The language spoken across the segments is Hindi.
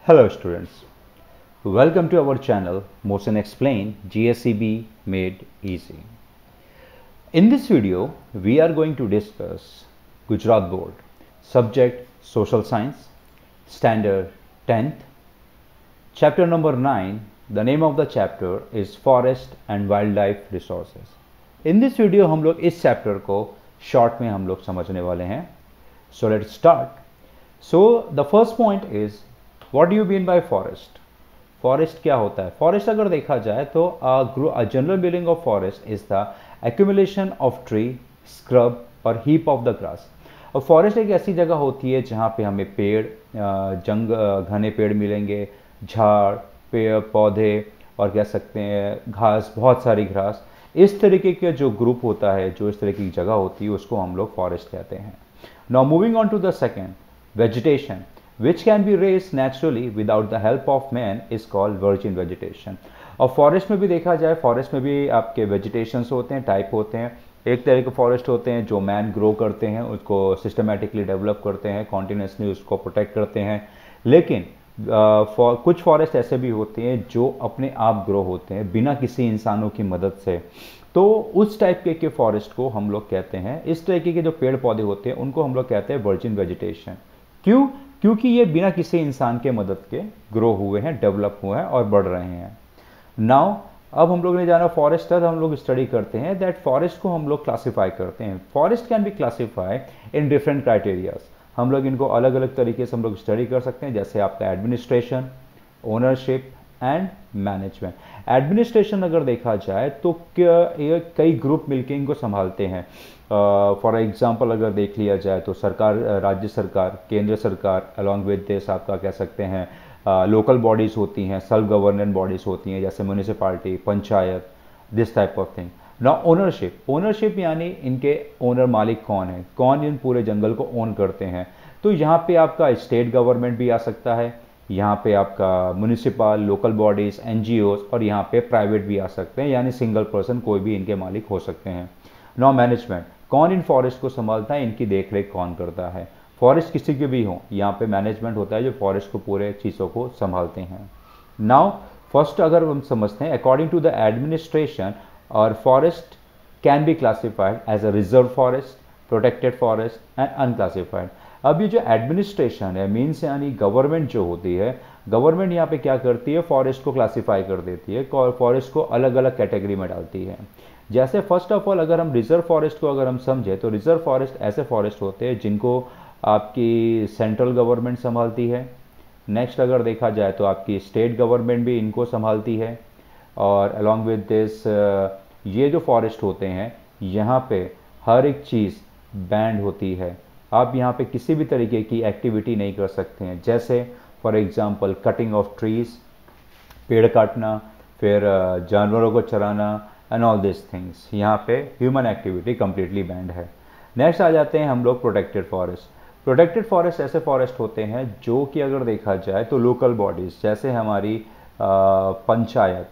Hello students, welcome to our channel Motion Explain GSEB Made Easy. In this video, we are going to discuss Gujarat Board, subject Social Science, Standard 10th, chapter number 9. The name of the chapter is Forest and Wildlife Resources. In this video हम लोग इस chapter को short में हम लोग समझने वाले हैं. So let's start. So the first point is What do you mean by forest? Forest क्या होता है? फॉरेस्ट अगर देखा जाए तो general meaning of forest is the accumulation of tree, scrub और हीप ऑफ द ग्रास. और फॉरेस्ट एक ऐसी जगह होती है जहाँ पे हमें पेड़, घने पेड़ मिलेंगे, झाड़, पेड़ पौधे और कह सकते हैं घास, बहुत सारी घास. इस तरीके के जो ग्रुप होता है, जो इस तरह की जगह होती है, उसको हम लोग फॉरेस्ट कहते हैं. Now moving on to the second, vegetation which can be raised naturally without the help of man is called virgin vegetation. और फॉरेस्ट में भी देखा जाए, फॉरेस्ट में भी आपके वेजिटेशंस होते हैं, टाइप होते हैं. एक तरह के फॉरेस्ट होते हैं जो मैन ग्रो करते हैं, उसको सिस्टमेटिकली डेवलप करते हैं, कॉन्टिन्यूसली उसको प्रोटेक्ट करते हैं. लेकिन कुछ फॉरेस्ट ऐसे भी होते हैं जो अपने आप ग्रो होते हैं बिना किसी इंसानों की मदद से. तो उस टाइप के फॉरेस्ट को हम लोग कहते हैं, इस तरीके के जो पेड़ पौधे होते हैं उनको हम लोग कहते हैं वर्जिन वेजिटेशन. क्यों? क्योंकि ये बिना किसी इंसान के मदद के ग्रो हुए हैं, डेवलप हुए हैं और बढ़ रहे हैं. नाउ अब हम लोग ने जाना फॉरेस्ट है, तो हम लोग स्टडी करते हैं दैट फॉरेस्ट को हम लोग क्लासीफाई करते हैं. Forest can B classified in different criterias. हम लोग इनको अलग अलग तरीके से हम लोग स्टडी कर सकते हैं, जैसे आपका administration, ownership and management. Administration अगर देखा जाए तो कई ग्रुप मिलकर इनको संभालते हैं. फॉर एग्जांपल अगर देख लिया जाए तो सरकार, राज्य सरकार, केंद्र सरकार, अलॉन्ग विद दिस आपका कह सकते हैं लोकल बॉडीज़ होती हैं, सेल्फ गवर्नेंस बॉडीज़ होती हैं, जैसे municipality, panchayat, this type of thing. ना ओनरशिप, ओनरशिप यानी इनके ओनर, मालिक कौन है, कौन इन पूरे जंगल को ओन करते हैं. तो यहाँ पे आपका स्टेट गवर्नमेंट भी आ सकता है, यहाँ पे आपका म्यूनिसिपल, लोकल बॉडीज़, एनजीओज और यहाँ पे प्राइवेट भी आ सकते हैं, यानी सिंगल पर्सन कोई भी इनके मालिक हो सकते हैं. नाउ मैनेजमेंट, कौन इन फॉरेस्ट को संभालता है, इनकी देखरेख कौन करता है. फॉरेस्ट किसी के भी हो, यहाँ पे मैनेजमेंट होता है जो फॉरेस्ट को पूरे चीज़ों को संभालते हैं. नाउ फर्स्ट अगर हम समझते हैं, अकॉर्डिंग टू द एडमिनिस्ट्रेशन और forest can be classified as a reserve forest, protected forest and unclassified. अब ये जो एडमिनिस्ट्रेशन है, मीन्स यानी गवर्नमेंट जो होती है, गवर्नमेंट यहाँ पे क्या करती है, फॉरेस्ट को क्लासीफाई कर देती है और फॉरेस्ट को अलग अलग कैटेगरी में डालती है. जैसे फर्स्ट ऑफ ऑल अगर हम रिजर्व फॉरेस्ट को अगर हम समझे तो रिजर्व फॉरेस्ट ऐसे फॉरेस्ट होते हैं जिनको आपकी सेंट्रल गवर्नमेंट संभालती है. नेक्स्ट अगर देखा जाए तो आपकी स्टेट गवर्नमेंट भी इनको संभालती है. और अलॉन्ग विद दिस ये जो फॉरेस्ट होते हैं, यहाँ पे हर एक चीज़ बैंड होती है. आप यहाँ पे किसी भी तरीके की एक्टिविटी नहीं कर सकते हैं, जैसे for example cutting of trees, पेड़ काटना, फिर जानवरों को चराना एंड ऑल दिस थिंग्स. यहाँ पे ह्यूमन एक्टिविटी कम्प्लीटली बैंड है. नेक्स्ट आ जाते हैं हम लोग प्रोटेक्टेड फॉरेस्ट. प्रोटेक्टेड फॉरेस्ट ऐसे फॉरेस्ट होते हैं जो कि अगर देखा जाए तो लोकल बॉडीज़, जैसे हमारी पंचायत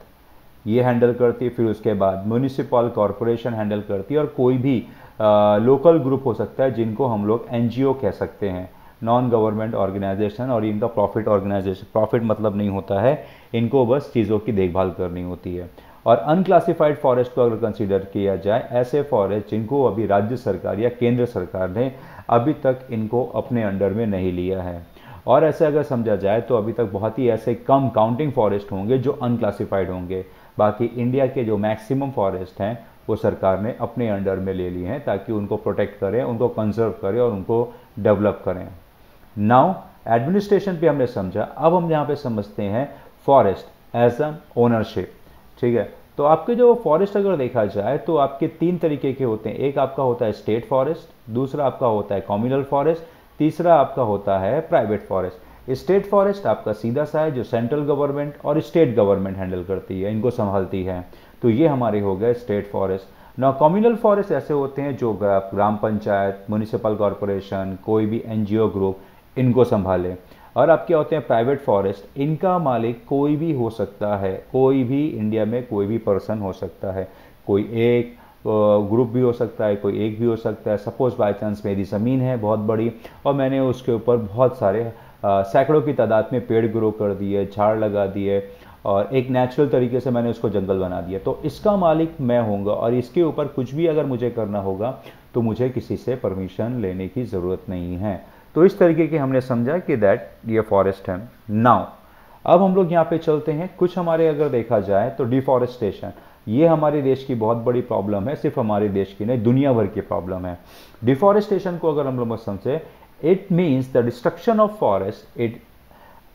ये हैंडल करती है, फिर उसके बाद म्यूनिसिपल कॉरपोरेशन हैंडल करती है, और कोई भी लोकल ग्रुप हो सकता है जिनको हम लोग एनजीओ कह सकते हैं, नॉन गवर्नमेंट ऑर्गेनाइजेशन. और इनका प्रॉफिट ऑर्गेनाइजेशन, प्रॉफिट मतलब नहीं होता है, इनको बस चीज़ों की देखभाल करनी होती है. और अनक्लासिफाइड फॉरेस्ट को अगर कंसीडर किया जाए, ऐसे फॉरेस्ट जिनको अभी राज्य सरकार या केंद्र सरकार ने अभी तक इनको अपने अंडर में नहीं लिया है. और ऐसे अगर समझा जाए तो अभी तक बहुत ही ऐसे कम काउंटिंग फॉरेस्ट होंगे जो अनक्लासिफाइड होंगे. बाकी इंडिया के जो मैक्सिमम फॉरेस्ट हैं वो सरकार ने अपने अंडर में ले लिए हैं ताकि उनको प्रोटेक्ट करें, उनको कंजर्व करें और उनको डेवलप करें. नाउ एडमिनिस्ट्रेशन पे हमने समझा, अब हम यहाँ पे समझते हैं फॉरेस्ट एज एन ओनरशिप. ठीक है, तो आपके जो फॉरेस्ट अगर देखा जाए तो आपके तीन तरीके के होते हैं. एक आपका होता है स्टेट फॉरेस्ट, दूसरा आपका होता है कम्युनल फॉरेस्ट, तीसरा आपका होता है प्राइवेट फॉरेस्ट. स्टेट फॉरेस्ट आपका सीधा सा है, जो सेंट्रल गवर्नमेंट और स्टेट गवर्नमेंट हैंडल करती है, इनको संभालती है. तो ये हमारे हो गए स्टेट फॉरेस्ट. ना कम्युनल फॉरेस्ट ऐसे होते हैं जो ग्राम पंचायत, म्यूनिसिपल कॉरपोरेशन, कोई भी एनजीओ ग्रुप इनको संभाले. और अब क्या होते हैं प्राइवेट फॉरेस्ट, इनका मालिक कोई भी हो सकता है, कोई भी इंडिया में कोई भी पर्सन हो सकता है, कोई एक ग्रुप भी हो सकता है, कोई एक भी हो सकता है. सपोज बाय चांस मेरी ज़मीन है बहुत बड़ी और मैंने उसके ऊपर बहुत सारे सैकड़ों की तादाद में पेड़ ग्रो कर दिए, झाड़ लगा दिए और एक नेचुरल तरीके से मैंने उसको जंगल बना दिया, तो इसका मालिक मैं होऊंगा और इसके ऊपर कुछ भी अगर मुझे करना होगा तो मुझे किसी से परमिशन लेने की ज़रूरत नहीं है। तो इस तरीके के हमने समझा कि दैट ये फॉरेस्ट है। नाउ अब हम लोग यहाँ पे चलते हैं, कुछ हमारे अगर देखा जाए तो डिफॉरेस्टेशन, ये हमारे देश की बहुत बड़ी प्रॉब्लम है, सिर्फ हमारे देश की नहीं दुनिया भर की प्रॉब्लम है। डिफॉरेस्टेशन को अगर हम लोग समझे, it means the destruction of forest. It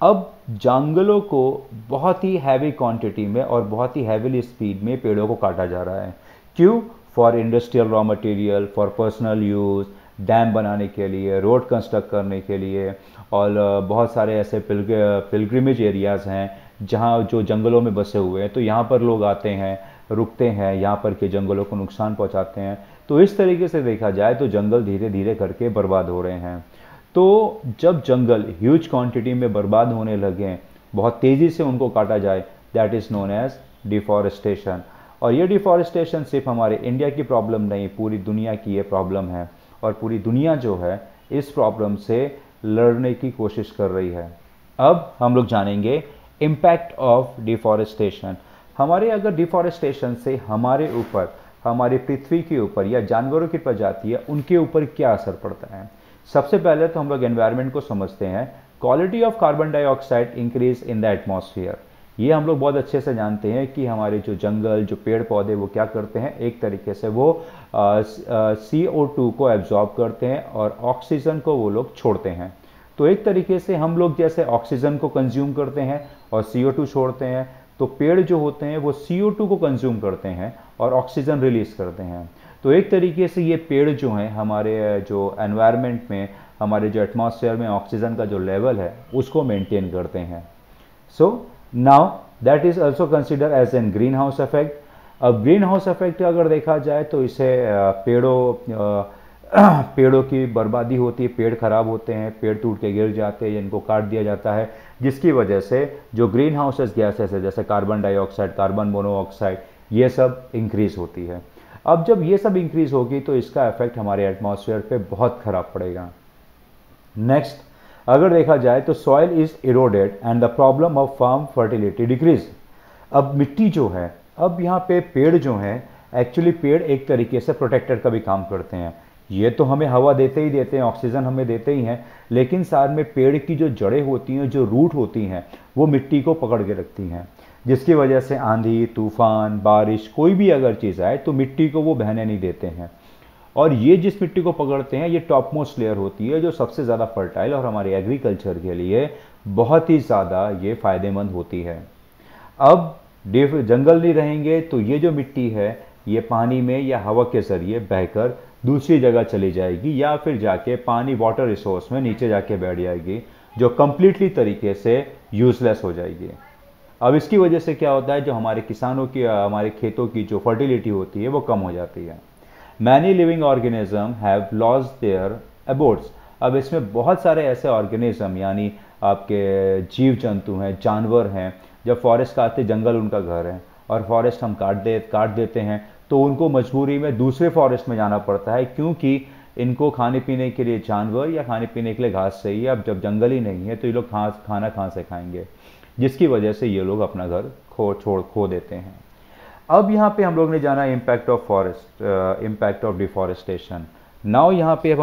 अब जंगलों को बहुत ही हैवी क्वांटिटी में और बहुत ही हैवीली स्पीड में पेड़ों को काटा जा रहा है। क्यों? For industrial raw material, for personal use, dam बनाने के लिए, रोड कंस्ट्रक्ट करने के लिए, और बहुत सारे ऐसे पिलग्रिमेज एरियाज़ हैं जहाँ जो जंगलों में बसे हुए हैं, तो यहाँ पर लोग आते हैं, रुकते हैं, यहाँ पर के जंगलों को नुकसान पहुँचाते हैं। तो इस तरीके से देखा जाए तो जंगल धीरे धीरे करके बर्बाद हो रहे हैं। तो जब जंगल ह्यूज क्वांटिटी में बर्बाद होने लगे, बहुत तेज़ी से उनको काटा जाए, that is known as deforestation. और ये डिफॉरेस्टेशन सिर्फ हमारे इंडिया की प्रॉब्लम नहीं, पूरी दुनिया की ये प्रॉब्लम है और पूरी दुनिया जो है इस प्रॉब्लम से लड़ने की कोशिश कर रही है। अब हम लोग जानेंगे इम्पैक्ट ऑफ डिफॉरेस्टेशन। हमारे अगर डिफॉरेस्टेशन से हमारे ऊपर, हमारी पृथ्वी के ऊपर या जानवरों की प्रजाति है उनके ऊपर क्या असर पड़ता है। सबसे पहले तो हम लोग एनवायरनमेंट को समझते हैं। Quality of carbon dioxide increase in the atmosphere. ये हम लोग बहुत अच्छे से जानते हैं कि हमारे जो जंगल, जो पेड़ पौधे, वो क्या करते हैं, एक तरीके से वो CO2 को एब्जॉर्ब करते हैं और ऑक्सीजन को वो लोग छोड़ते हैं। तो एक तरीके से हम लोग जैसे ऑक्सीजन को कंज्यूम करते हैं और CO2 छोड़ते हैं, तो पेड़ जो होते हैं वो CO2 को कंज्यूम करते हैं और ऑक्सीजन रिलीज करते हैं। तो एक तरीके से ये पेड़ जो हैं हमारे जो एनवायरनमेंट में, हमारे जो एटमॉस्फेयर में ऑक्सीजन का जो लेवल है उसको मेंटेन करते हैं। So now that is also consider as an green house effect. अब ग्रीन हाउस इफेक्ट अगर देखा जाए तो इसे पेड़ों की बर्बादी होती है, पेड़ खराब होते हैं, पेड़ टूट के गिर जाते हैं, इनको काट दिया जाता है, जिसकी वजह से जो ग्रीन हाउसेस गैसेस है जैसे कार्बन डाइऑक्साइड, कार्बन मोनोऑक्साइड, ये सब इंक्रीज होती है। अब जब ये सब इंक्रीज होगी तो इसका इफेक्ट हमारे एटमॉस्फेयर पे बहुत खराब पड़ेगा। नेक्स्ट अगर देखा जाए तो soil is eroded and the problem of farm fertility decrease. अब मिट्टी जो है, अब यहाँ पे पेड़ जो हैं, एक्चुअली पेड़ एक तरीके से प्रोटेक्टर का भी काम करते हैं। ये तो हमें हवा देते ही देते हैं, ऑक्सीजन हमें देते ही हैं, लेकिन साथ में पेड़ की जो जड़ें होती हैं, जो रूट होती हैं, वो मिट्टी को पकड़ के रखती हैं, जिसकी वजह से आंधी, तूफान, बारिश, कोई भी अगर चीज़ आए तो मिट्टी को वो बहने नहीं देते हैं। और ये जिस मिट्टी को पकड़ते हैं, ये टॉप मोस्ट लेयर होती है जो सबसे ज़्यादा फर्टाइल और हमारे एग्रीकल्चर के लिए बहुत ही ज़्यादा ये फ़ायदेमंद होती है। अब जंगल नहीं रहेंगे तो ये जो मिट्टी है ये पानी में या हवा के ज़रिए बहकर दूसरी जगह चली जाएगी या फिर जाके पानी, वाटर रिसोर्स में नीचे जाके बैठ जाएगी, जो कंप्लीटली तरीके से यूजलेस हो जाएगी। अब इसकी वजह से क्या होता है, जो हमारे किसानों की, हमारे खेतों की जो फर्टिलिटी होती है वो कम हो जाती है। Many living organism have lost their abodes. अब इसमें बहुत सारे ऐसे ऑर्गेनिज्म यानी आपके जीव जंतु हैं, जानवर हैं, जब फॉरेस्ट काटते, जंगल उनका घर है और फॉरेस्ट हम काट देते हैं तो उनको मजबूरी में दूसरे फॉरेस्ट में जाना पड़ता है, क्योंकि इनको खाने पीने के लिए जानवर या खाने पीने के लिए घास चाहिए। अब जब जंगल ही नहीं है तो ये लोग खाना कहाँ से खाएंगे, जिसकी वजह से ये लोग अपना घर खो देते हैं। अब यहाँ पे हम लोग ने जाना impact of forest, impact of deforestation. Now यहाँ पे अब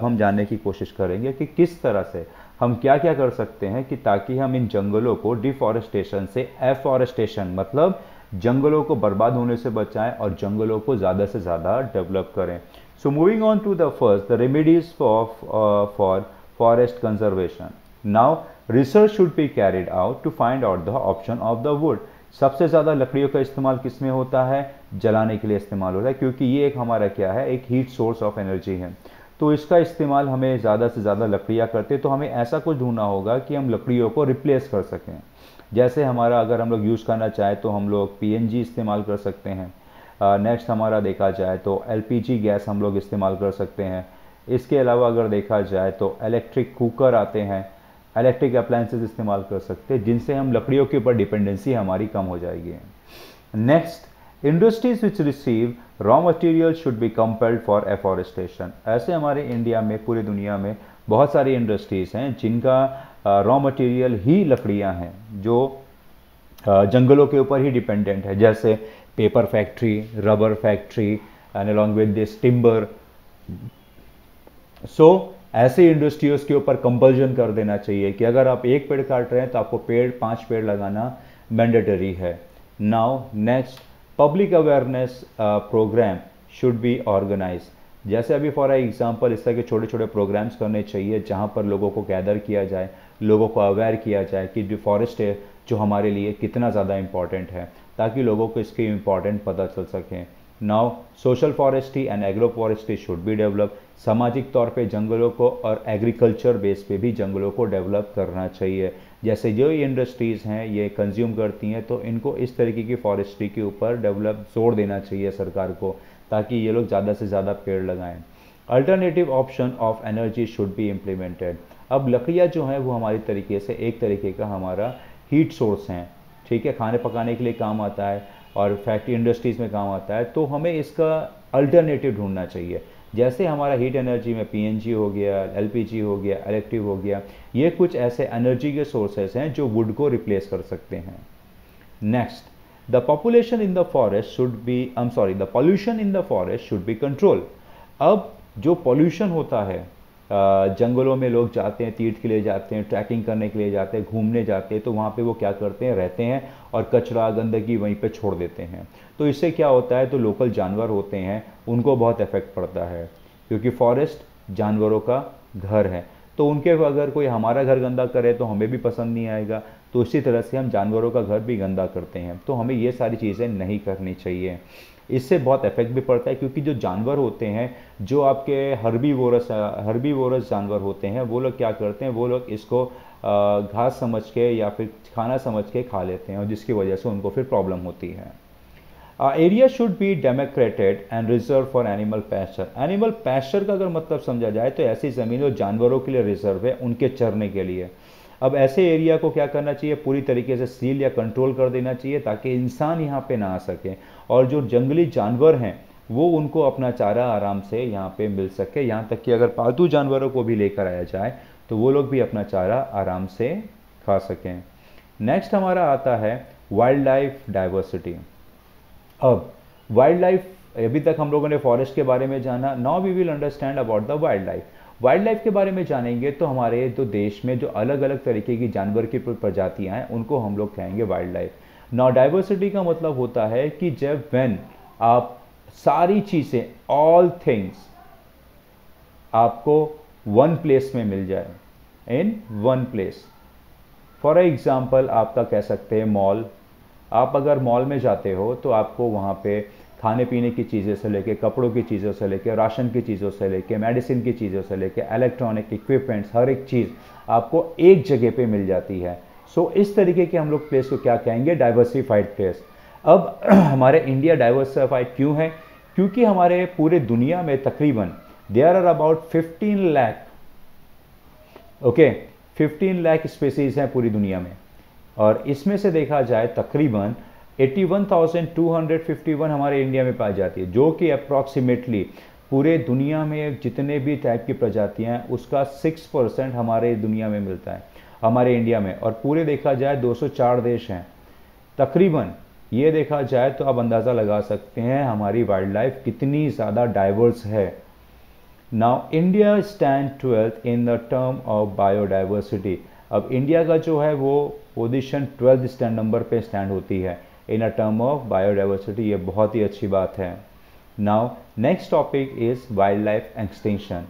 हम जानने की कोशिश करेंगे कि किस तरह से हम क्या क्या कर सकते हैं कि ताकि हम इन जंगलों को डिफॉरेस्टेशन से एफॉरेस्टेशन, मतलब जंगलों को बर्बाद होने से बचाएं और जंगलों को ज़्यादा से ज़्यादा डेवलप करें। So moving on to the first, the remedies for forest conservation. Now research should be carried out to find out the option of the wood. सबसे ज़्यादा लकड़ियों का इस्तेमाल किस में होता है, जलाने के लिए इस्तेमाल होता है, क्योंकि ये एक हमारा क्या है, एक हीट सोर्स ऑफ एनर्जी है। तो इसका इस्तेमाल हमें ज़्यादा से ज़्यादा लकड़ियाँ करते, तो हमें ऐसा कुछ ढूंढना होगा कि हम लकड़ियों को रिप्लेस कर सकें। जैसे हमारा अगर हम लोग यूज़ करना चाहें तो हम लोग PNG इस्तेमाल कर सकते हैं। नेक्स्ट हमारा देखा जाए तो LPG गैस हम लोग इस्तेमाल कर सकते हैं। इसके अलावा अगर देखा जाए तो इलेक्ट्रिक कुकर आते हैं, इलेक्ट्रिक अप्लायंसेस इस्तेमाल कर सकते हैं, जिनसे हम लकड़ियों के ऊपर डिपेंडेंसी हमारी कम हो जाएगी। Next industries which receive raw material should be compelled for afforestation. ऐसे हमारे इंडिया में, पूरी दुनिया में बहुत सारी इंडस्ट्रीज हैं जिनका रॉ मटेरियल ही लकड़ियां हैं, जो जंगलों के ऊपर ही डिपेंडेंट है, जैसे paper factory, rubber factory and along with this timber. So ऐसे इंडस्ट्रीज के ऊपर कंपल्जन कर देना चाहिए कि अगर आप एक पेड़ काट रहे हैं तो आपको 5 पेड़ लगाना मैंडेटरी है। Now next, public awareness programme should be organise. जैसे अभी फॉर एग्जांपल इस तरह के छोटे छोटे प्रोग्राम्स करने चाहिए जहां पर लोगों को गैदर किया जाए, लोगों को अवेयर किया जाए कि फॉरेस्ट है जो हमारे लिए कितना ज़्यादा इम्पॉर्टेंट है, ताकि लोगों को इसके इम्पॉर्टेंट पता चल सके। Now social forestry and agro forestry should be develop. सामाजिक तौर पे जंगलों को और एग्रीकल्चर बेस पे भी जंगलों को डेवलप करना चाहिए। जैसे जो इंडस्ट्रीज़ हैं ये कंज्यूम करती हैं, तो इनको इस तरीके की फॉरेस्ट्री के ऊपर डेवलप जोर देना चाहिए सरकार को, ताकि ये लोग ज़्यादा से ज़्यादा पेड़ लगाएं। Alternative option of energy should be implemented. अब लकड़ियाँ जो हैं वो हमारी तरीके से एक तरीके का हमारा हीट सोर्स हैं, ठीक है, खाने पकाने के लिए काम आता है और फैक्ट्री इंडस्ट्रीज़ में काम आता है, तो हमें इसका अल्टरनेटिव ढूंढना चाहिए। जैसे हमारा हीट एनर्जी में पीएनजी हो गया, एलपीजी हो गया, इलेक्ट्रिक हो गया, ये कुछ ऐसे एनर्जी के सोर्सेस हैं जो वुड को रिप्लेस कर सकते हैं। Next, the population in the forest should be the pollution in the forest should be control. अब जो पॉल्यूशन होता है, जंगलों में लोग जाते हैं, तीर्थ के लिए जाते हैं, ट्रैकिंग करने के लिए जाते हैं, घूमने जाते हैं, तो वहाँ पे वो क्या करते हैं, रहते हैं और कचरा गंदगी वहीं पे छोड़ देते हैं। तो इससे क्या होता है, तो लोकल जानवर होते हैं उनको बहुत इफेक्ट पड़ता है, क्योंकि फॉरेस्ट जानवरों का घर है। तो उनके अगर कोई हमारा घर गंदा करे तो हमें भी पसंद नहीं आएगा, तो इसी तरह से हम जानवरों का घर भी गंदा करते हैं। तो हमें ये सारी चीज़ें नहीं करनी चाहिए। इससे बहुत इफेक्ट भी पड़ता है, क्योंकि जो जानवर होते हैं, जो आपके हर्बीवोरस जानवर होते हैं, वो लोग क्या करते हैं, वो लोग इसको घास समझ के या फिर खाना समझ के खा लेते हैं, और जिसकी वजह से उनको फिर प्रॉब्लम होती है। Area should be demarcated and reserve for animal pasture. Animal pasture का अगर मतलब समझा जाए तो ऐसी ज़मीन जो जानवरों के लिए रिजर्व है, उनके चरने के लिए। अब ऐसे एरिया को क्या करना चाहिए, पूरी तरीके से सील या कंट्रोल कर देना चाहिए, ताकि इंसान यहाँ पे ना आ सके, और जो जंगली जानवर हैं वो उनको अपना चारा आराम से यहाँ पे मिल सके। यहाँ तक कि अगर पालतू जानवरों को भी लेकर आया जाए तो वो लोग भी अपना चारा आराम से खा सकें। नेक्स्ट हमारा आता है वाइल्ड लाइफ डाइवर्सिटी। अब वाइल्ड लाइफ, अभी तक हम लोगों ने फॉरेस्ट के बारे में जाना, now we will understand about the wild life. Wild life के बारे में जानेंगे तो हमारे तो देश में जो अलग अलग तरीके की जानवर की प्रजातियां हैं उनको हम लोग कहेंगे वाइल्ड लाइफ। नाउ डाइवर्सिटी का मतलब होता है कि जब व्हेन आप सारी चीज़ें, ऑल थिंग्स आपको वन प्लेस में मिल जाए, in one place. For example आपका कह सकते हैं मॉल। आप अगर मॉल में जाते हो तो आपको वहाँ पे खाने पीने की चीज़ें से लेके, कपड़ों की चीज़ों से लेके, राशन की चीज़ों से लेके, मेडिसिन की चीज़ों से लेके, इलेक्ट्रॉनिक इक्विपमेंट्स, हर एक चीज़ आपको एक जगह पे मिल जाती है। सो इस तरीके के हम लोग प्लेस को क्या कहेंगे, डाइवर्सिफाइड प्लेस। अब हमारे इंडिया डाइवर्सिफाइड क्यों है, क्योंकि हमारे पूरे दुनिया में तकरीबन there are about 15 lakh, okay, 15 lakh species हैं पूरी दुनिया में, और इसमें से देखा जाए तकरीबन 81,251 हमारे इंडिया में पाई जाती है, जो कि अप्रॉक्सीमेटली पूरे दुनिया में जितने भी टाइप की प्रजातियां हैं उसका 6% हमारे दुनिया में मिलता है, हमारे इंडिया में। और पूरे देखा जाए 204 देश हैं तकरीबन। ये देखा जाए तो आप अंदाज़ा लगा सकते हैं हमारी वाइल्ड लाइफ कितनी ज़्यादा डाइवर्स है। Now India stand 12th in the term of biodiversity. अब इंडिया का जो है वो पोजीशन 12th स्टैंड नंबर पे स्टैंड होती है इन अ टर्म ऑफ बायोडाइवर्सिटी। ये बहुत ही अच्छी बात है। Now next topic is wild life extinction.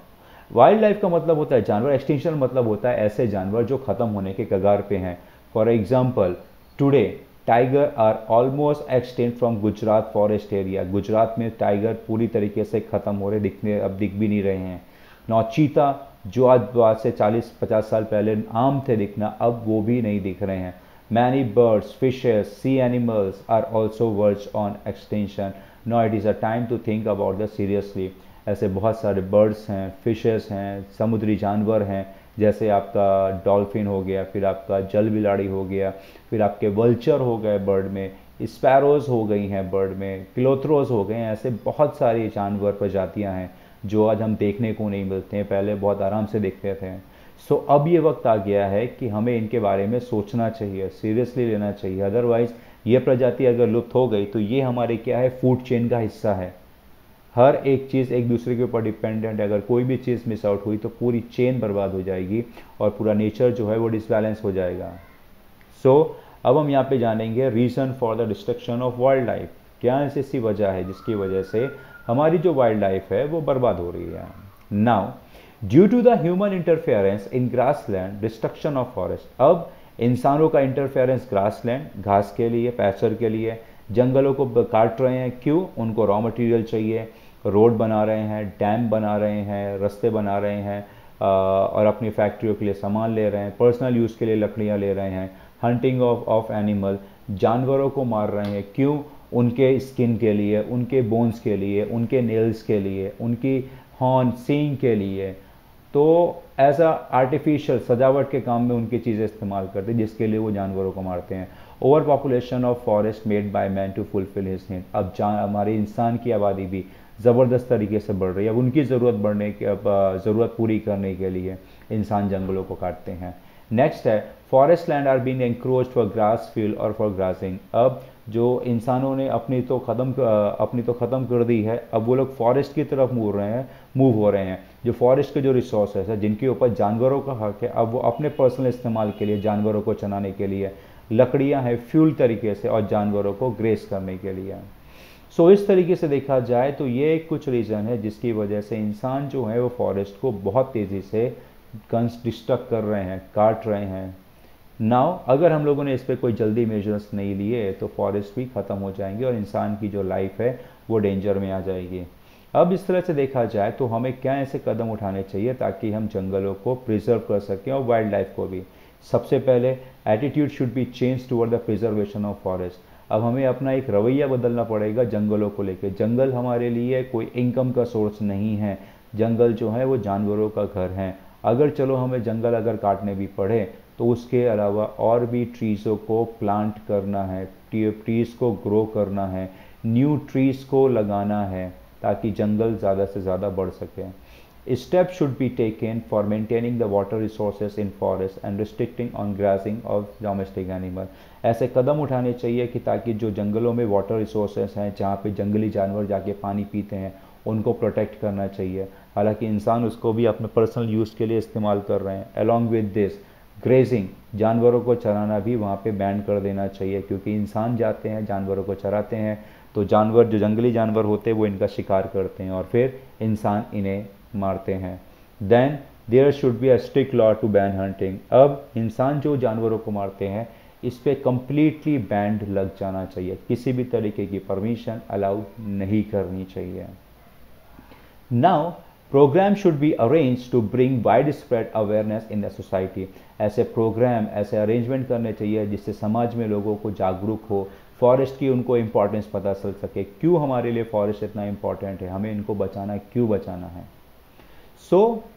Wild life का मतलब होता है जानवर, एक्सटिंक्शन मतलब होता है ऐसे जानवर जो खत्म होने के कगार पे हैं। For example today tiger are almost extinct from Gujarat forest area. Gujarat में टाइगर पूरी तरीके से खत्म हो रहे, अब दिख भी नहीं रहे हैं। नाउ चीता, जो आज से 40-50 साल पहले आम थे दिखना, अब वो भी नहीं दिख रहे हैं। Many birds, fishes, sea animals are also verge on extension. No it is a time to think about the seriously. ऐसे बहुत सारे बर्ड्स हैं, फिशेस हैं, समुद्री जानवर हैं, जैसे आपका डॉल्फिन हो गया, फिर आपका जल बिलाड़ी हो गया, फिर आपके वल्चर हो गए बर्ड में, स्पैरोज हो गई हैं बर्ड में, क्लोथ्रोज हो गए हैं, ऐसे बहुत सारी जानवर प्रजातियां हैं जो आज हम देखने को नहीं मिलते हैं, पहले बहुत आराम से देखते थे। सो अब ये वक्त आ गया है कि हमें इनके बारे में सोचना चाहिए, सीरियसली लेना चाहिए, अदरवाइज ये प्रजाति अगर लुप्त हो गई तो ये हमारे क्या है, फूड चेन का हिस्सा है। हर एक चीज़ एक दूसरे के ऊपर डिपेंडेंट है, अगर कोई भी चीज़ मिस आउट हुई तो पूरी चेन बर्बाद हो जाएगी और पूरा नेचर जो है वो डिसबैलेंस हो जाएगा। सो अब हम यहाँ पे जानेंगे reason for the destruction of wild life. क्या ऐसी वजह है जिसकी वजह से हमारी जो वाइल्ड लाइफ है वो बर्बाद हो रही है। Now due to the human interference in grassland destruction of forest. अब इंसानों का इंटरफेरेंस ग्रासलैंड, घास के लिए, पैस्चर के लिए जंगलों को काट रहे हैं। क्यों? उनको रॉ मटेरियल चाहिए, रोड बना रहे हैं, डैम बना रहे हैं, रास्ते बना रहे हैं, और अपनी फैक्ट्रियों के लिए सामान ले रहे हैं, पर्सनल यूज़ के लिए लकड़ियाँ ले रहे हैं, हंटिंग ऑफ एनिमल, जानवरों को मार रहे हैं। क्यों? उनके स्किन के लिए, उनके बोन्स के लिए, उनके नेल्स के लिए, उनकी हॉर्न सींग के लिए। तो ऐसा आर्टिफिशियल सजावट के काम में उनकी चीज़ें इस्तेमाल करते हैं जिसके लिए वो जानवरों को मारते हैं। Over population of forest made by man to fulfil his need. अब हमारे इंसान की आबादी भी ज़बरदस्त तरीके से बढ़ रही है। अब उनकी ज़रूरत पूरी करने के लिए इंसान जंगलों को काटते हैं। नेक्स्ट है forest land are being encroached for grass field और फॉर ग्रासिंग। अब जो इंसानों ने अपनी तो ख़त्म कर दी है, अब वो लोग फॉरेस्ट की तरफ मूव हो रहे हैं। जो फॉरेस्ट के जो रिसोर्सेज है जिनके ऊपर जानवरों का हक है, अब वो अपने पर्सनल इस्तेमाल के लिए, जानवरों को चराने के लिए, लकड़ियां हैं फ्यूल तरीके से, और जानवरों को ग्रेस करने के लिए। सो इस तरीके से देखा जाए तो ये कुछ रीज़न है जिसकी वजह से इंसान जो है वो फॉरेस्ट को बहुत तेज़ी से डिस्ट्रक्ट कर रहे हैं, काट रहे हैं। नाउ अगर हम लोगों ने इस पर कोई जल्दी मेजर्स नहीं लिए तो फॉरेस्ट भी ख़त्म हो जाएंगे और इंसान की जो लाइफ है वो डेंजर में आ जाएगी। अब इस तरह से देखा जाए तो हमें क्या ऐसे कदम उठाने चाहिए ताकि हम जंगलों को प्रिजर्व कर सकें और वाइल्ड लाइफ को भी। सबसे पहले attitude should be change toward the preservation of forest. अब हमें अपना एक रवैया बदलना पड़ेगा जंगलों को लेकर। जंगल हमारे लिए कोई इनकम का सोर्स नहीं है, जंगल जो है वो जानवरों का घर है। अगर चलो हमें जंगल अगर काटने भी पड़े तो उसके अलावा और भी ट्रीज़ों को प्लांट करना है, ट्रीज़ को ग्रो करना है, न्यू ट्रीज़ को लगाना है ताकि जंगल ज़्यादा से ज़्यादा बढ़ सके। Step should be taken for maintaining the water resources in forest and restricting on grossing of domestic animal. ऐसे कदम उठाने चाहिए कि ताकि जो जंगलों में वाटर रिसोर्सेज हैं, जहाँ पे जंगली जानवर जाके पानी पीते हैं, उनको प्रोटेक्ट करना चाहिए। हालांकि इंसान उसको भी अपने पर्सनल यूज़ के लिए इस्तेमाल कर रहे हैं। अलॉन्ग विद दिस ग्रेजिंग, जानवरों को चराना भी वहाँ पे बैन कर देना चाहिए, क्योंकि इंसान जाते हैं जानवरों को चराते हैं तो जानवर, जो जंगली जानवर होते हैं, वो इनका शिकार करते हैं और फिर इंसान इन्हें मारते हैं। Then there should be a strict law to ban hunting. अब इंसान जो जानवरों को मारते हैं इस पर कम्प्लीटली बैंड लग जाना चाहिए, किसी भी तरीके की परमिशन अलाउ नहीं करनी चाहिए। Now programme should be arrange to bring wide spread awareness in the society. ऐसे प्रोग्राम, ऐसे अरेंजमेंट करने चाहिए जिससे समाज में लोगों को जागरूक हो, फॉरेस्ट की उनको इम्पोर्टेंस पता चल सके, क्यों हमारे लिए फॉरेस्ट इतना इम्पोर्टेंट है, हमें इनको बचाना, क्यों बचाना है।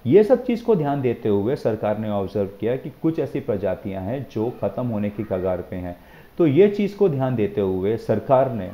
ये सब चीज़ को ध्यान देते हुए सरकार ने ऑब्जर्व किया कि कुछ ऐसी प्रजातियां हैं जो ख़त्म होने की कगार पे हैं। तो ये चीज़ को ध्यान देते हुए सरकार ने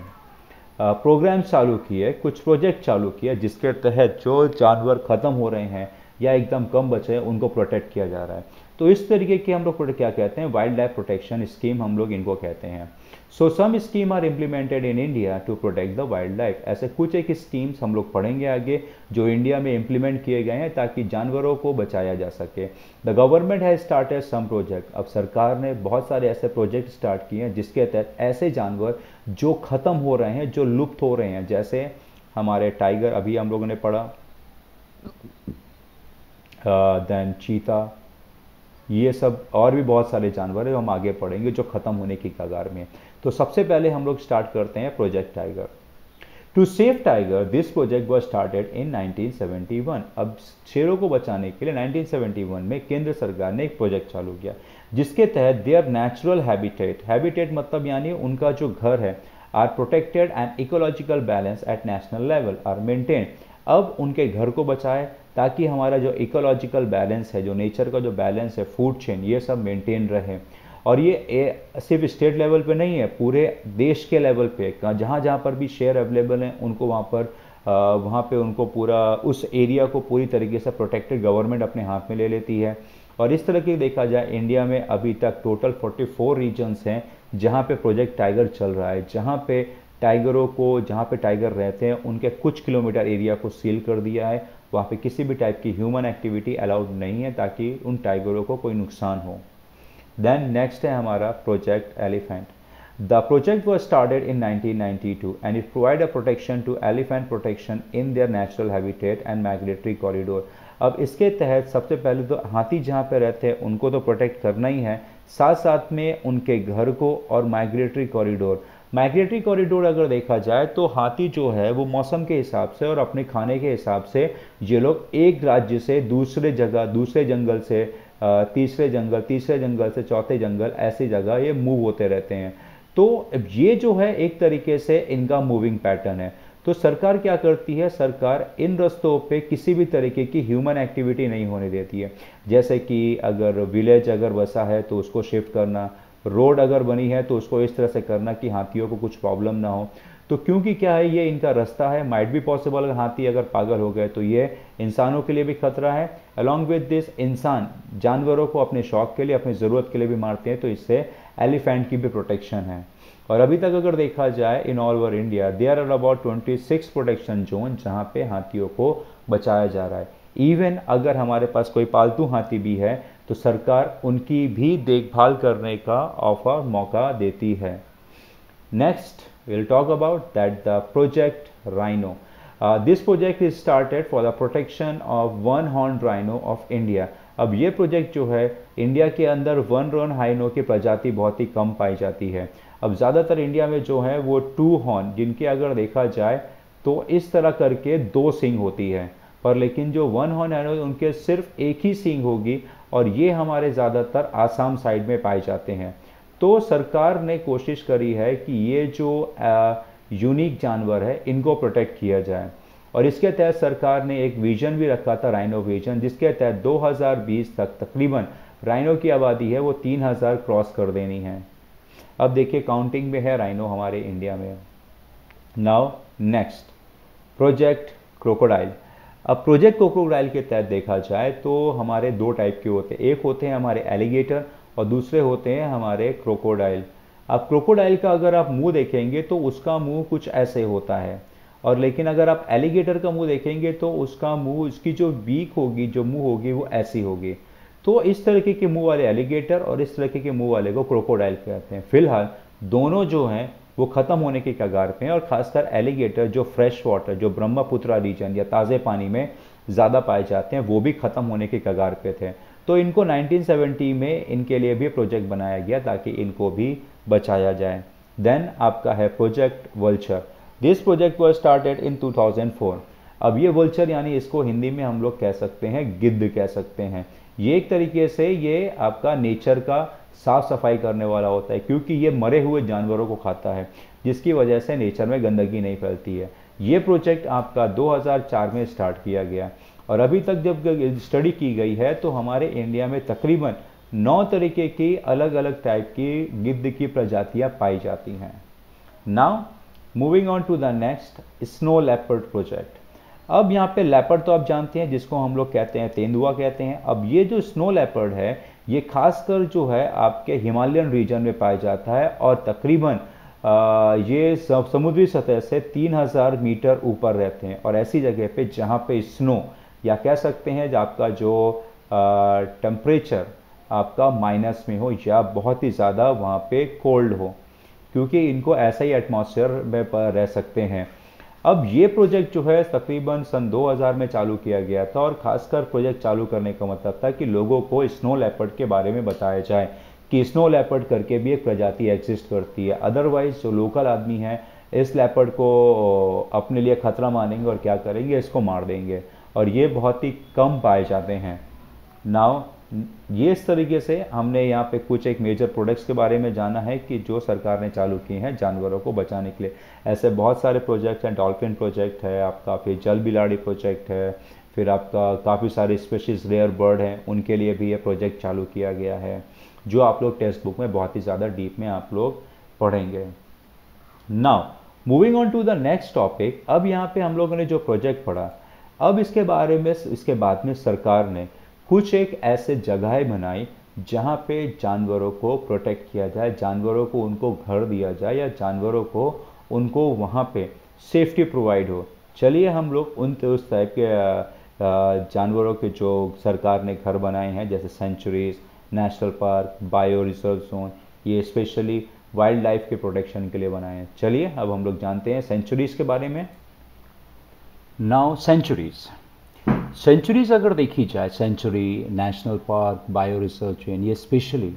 प्रोग्राम चालू किए, कुछ प्रोजेक्ट चालू किए जिसके तहत जो जानवर ख़त्म हो रहे हैं या एकदम कम बचे हैं उनको प्रोटेक्ट किया जा रहा है। तो इस तरीके की हम लोग क्या कहते हैं, वाइल्ड लाइफ प्रोटेक्शन स्कीम हम लोग इनको कहते हैं। So some scheme are implemented in India to protect the wild life. ऐसे कुछ एक स्कीम्स हम लोग पढ़ेंगे आगे जो इंडिया में इम्प्लीमेंट किए गए हैं ताकि जानवरों को बचाया जा सके। The government has started some project. अब सरकार ने बहुत सारे ऐसे प्रोजेक्ट स्टार्ट किए हैं जिसके तहत ऐसे जानवर जो ख़त्म हो रहे हैं, जो लुप्त हो रहे हैं, जैसे हमारे टाइगर अभी हम लोगों ने पढ़ा, देन चीता, ये सब और भी बहुत सारे जानवर हैं हम आगे पढ़ेंगे जो ख़त्म होने की कगार में। तो सबसे पहले हम लोग स्टार्ट करते हैं project tiger. To save tiger this project was started in 1971। अब शेरों को बचाने के लिए 1971 में केंद्र सरकार ने एक प्रोजेक्ट चालू किया जिसके तहत देयर नेचुरल हैबिटेट मतलब यानी उनका जो घर है, are protected and ecological balance at national level are maintain. अब उनके घर को बचाए ताकि हमारा जो इकोलॉजिकल बैलेंस है, जो नेचर का जो बैलेंस है, फूड चेन, ये सब मेंटेन रहे। और ये सिर्फ स्टेट लेवल पे नहीं है, पूरे देश के लेवल पे जहाँ जहाँ पर भी शेयर अवेलेबल हैं उनको वहाँ पे उनको पूरा उस एरिया को पूरी तरीके से प्रोटेक्टेड गवर्नमेंट अपने हाथ में ले लेती है। और इस तरह की देखा जाए इंडिया में अभी तक टोटल 44 रीजन्स हैं जहाँ पे प्रोजेक्ट टाइगर चल रहा है, जहाँ पे टाइगरों को, जहाँ पे टाइगर रहते हैं उनके कुछ किलोमीटर एरिया को सील कर दिया है। वहाँ पे किसी भी टाइप की ह्यूमन एक्टिविटी अलाउड नहीं है ताकि उन टाइगरों को कोई नुकसान हो। देन नेक्स्ट है हमारा project elephant. The project was started in 1992 and it provide a protection to elephant protection in their natural habitat and migratory corridor। अब इसके तहत सबसे पहले तो हाथी जहाँ पे रहते हैं उनको तो प्रोटेक्ट करना ही है, साथ साथ में उनके घर को और माइग्रेटरी कॉरिडोर। माइग्रेटरी कॉरिडोर अगर देखा जाए तो हाथी जो है वो मौसम के हिसाब से और अपने खाने के हिसाब से ये लोग एक राज्य से दूसरे जगह, दूसरे जंगल से तीसरे जंगल, तीसरे जंगल से चौथे जंगल, ऐसी जगह ये मूव होते रहते हैं। तो ये जो है एक तरीके से इनका मूविंग पैटर्न है। तो सरकार क्या करती है, सरकार इन रास्तों पे किसी भी तरीके की ह्यूमन एक्टिविटी नहीं होने देती है। जैसे कि अगर विलेज अगर बसा है तो उसको शिफ्ट करना, रोड अगर बनी है तो उसको इस तरह से करना कि हाथियों को कुछ प्रॉब्लम ना हो। तो क्योंकि क्या है, ये इनका रास्ता है, माइट बी पॉसिबल अगर हाथी अगर पागल हो गए तो ये इंसानों के लिए भी खतरा है। अलॉन्ग विद दिस इंसान जानवरों को अपने शौक के लिए, अपनी ज़रूरत के लिए भी मारते हैं, तो इससे एलिफेंट की भी प्रोटेक्शन है। और अभी तक अगर देखा जाए in all over India there are about 26 protection zone जहाँ पे हाथियों को बचाया जा रहा है। इवन अगर हमारे पास कोई पालतू हाथी भी है तो सरकार उनकी भी देखभाल करने का ऑफर मौका देती है। Next we'll talk about that the project rhino. This project is started for the protection of one horned rhino of India। अब ये प्रोजेक्ट जो है इंडिया के अंदर वन हॉर्न राइनो की प्रजाति बहुत ही कम पाई जाती है। अब ज़्यादातर इंडिया में जो है वो टू हॉर्न, जिनके अगर देखा जाए तो इस तरह करके दो सींग होती है, पर लेकिन जो वन हॉर्न राइनो उनके सिर्फ एक ही सींग होगी और ये हमारे ज़्यादातर आसाम साइड में पाए जाते हैं। तो सरकार ने कोशिश करी है कि ये जो यूनिक जानवर है इनको प्रोटेक्ट किया जाए और इसके तहत सरकार ने एक विजन भी रखा था, राइनो विजन, जिसके तहत 2020 तक तकरीबन राइनो की आबादी है वो 3000 क्रॉस कर देनी है। अब देखिए काउंटिंग में है राइनो हमारे इंडिया में। Now next project crocodile. अब प्रोजेक्ट क्रोकोडाइल के तहत देखा जाए तो हमारे दो टाइप के होते हैं, एक होते हैं हमारे एलिगेटर और दूसरे होते हैं हमारे क्रोकोडाइल। अब क्रोकोडाइल का अगर आप मुंह देखेंगे तो उसका मुंह कुछ ऐसे होता है, और लेकिन अगर आप एलिगेटर का मुंह देखेंगे तो उसका मुंह, उसकी जो बीक होगी, जो मुंह होगी वो ऐसी होगी। तो इस तरीके के मुंह वाले एलिगेटर और इस तरीके के मुंह वाले को क्रोकोडाइल कहते हैं। फिलहाल दोनों जो हैं वो ख़त्म होने के कगार पे हैं और ख़ासकर एलिगेटर जो फ्रेश वाटर, जो ब्रह्मपुत्रा रीजन या ताज़े पानी में ज़्यादा पाए जाते हैं, वो भी ख़त्म होने के कगार पे थे। तो इनको 1970 में इनके लिए भी प्रोजेक्ट बनाया गया ताकि इनको भी बचाया जाए। देन आपका है project vulture. This project was started in 2004। अब ये वल्चर यानी इसको हिंदी में हम लोग कह सकते हैं गिद्ध कह सकते हैं। ये एक तरीके से ये आपका नेचर का साफ सफाई करने वाला होता है, क्योंकि ये मरे हुए जानवरों को खाता है, जिसकी वजह से नेचर में गंदगी नहीं फैलती है। ये प्रोजेक्ट आपका 2004 में स्टार्ट किया गया और अभी तक जब स्टडी की गई है तो हमारे इंडिया में तकरीबन 9 तरीके की अलग अलग टाइप की गिद्ध की प्रजातियां पाई जाती हैं। Now moving on to the next, snow leopard project. अब यहाँ पे लेपर्ड तो आप जानते हैं जिसको हम लोग कहते हैं तेंदुआ कहते हैं। अब ये जो स्नो लेपर्ड है ये खासकर जो है आपके हिमालयन रीजन में पाया जाता है और तकरीबन ये समुद्री सतह से 3000 मीटर ऊपर रहते हैं और ऐसी जगह पे जहाँ पे स्नो या कह सकते हैं जो आपका जो टेम्परेचर आपका माइनस में हो या बहुत ही ज़्यादा वहाँ पे कोल्ड हो, क्योंकि इनको ऐसा ही एटमॉस्फेयर में रह सकते हैं। अब ये प्रोजेक्ट जो है तकरीबन सन 2000 में चालू किया गया था और ख़ासकर प्रोजेक्ट चालू करने का मतलब था कि लोगों को स्नो लेपर्ड के बारे में बताया जाए कि स्नो लेपर्ड करके भी एक प्रजाति एग्जिस्ट करती है। अदरवाइज जो लोकल आदमी है इस लेपर्ड को अपने लिए खतरा मानेंगे और क्या करेंगे, इसको मार देंगे और ये बहुत ही कम पाए जाते हैं। नाउ ये इस तरीके से हमने यहाँ पे कुछ एक मेजर प्रोडक्ट्स के बारे में जाना है कि जो सरकार ने चालू किए हैं जानवरों को बचाने के लिए। ऐसे बहुत सारे प्रोजेक्ट हैं, डॉल्फिन प्रोजेक्ट है आपका, फिर जल बिलाड़ी प्रोजेक्ट है, फिर आपका काफ़ी सारे स्पेशीज रेयर बर्ड हैं उनके लिए भी ये प्रोजेक्ट चालू किया गया है। जो आप लोग टेक्स्ट बुक में बहुत ही ज़्यादा डीप में आप लोग पढ़ेंगे। Now moving on to the next topic, अब यहाँ पे हम लोगों ने जो प्रोजेक्ट पढ़ा, अब इसके बारे में इसके बाद में सरकार ने कुछ एक ऐसे जगहें बनाई जहाँ पे जानवरों को प्रोटेक्ट किया जाए, जानवरों को उनको घर दिया जाए या जानवरों को उनको वहाँ पे सेफ्टी प्रोवाइड हो। चलिए हम लोग उस टाइप के जानवरों के जो सरकार ने घर बनाए हैं, जैसे sanctuaries, national park, bio reserve zone, ये स्पेशली वाइल्ड लाइफ के प्रोटेक्शन के लिए बनाए हैं। चलिए अब हम लोग जानते हैं सेंचुरीज के बारे में। नाउ सेंचुरीज अगर देखी जाए, sanctuary, national park, bio reserve zone, ये स्पेशली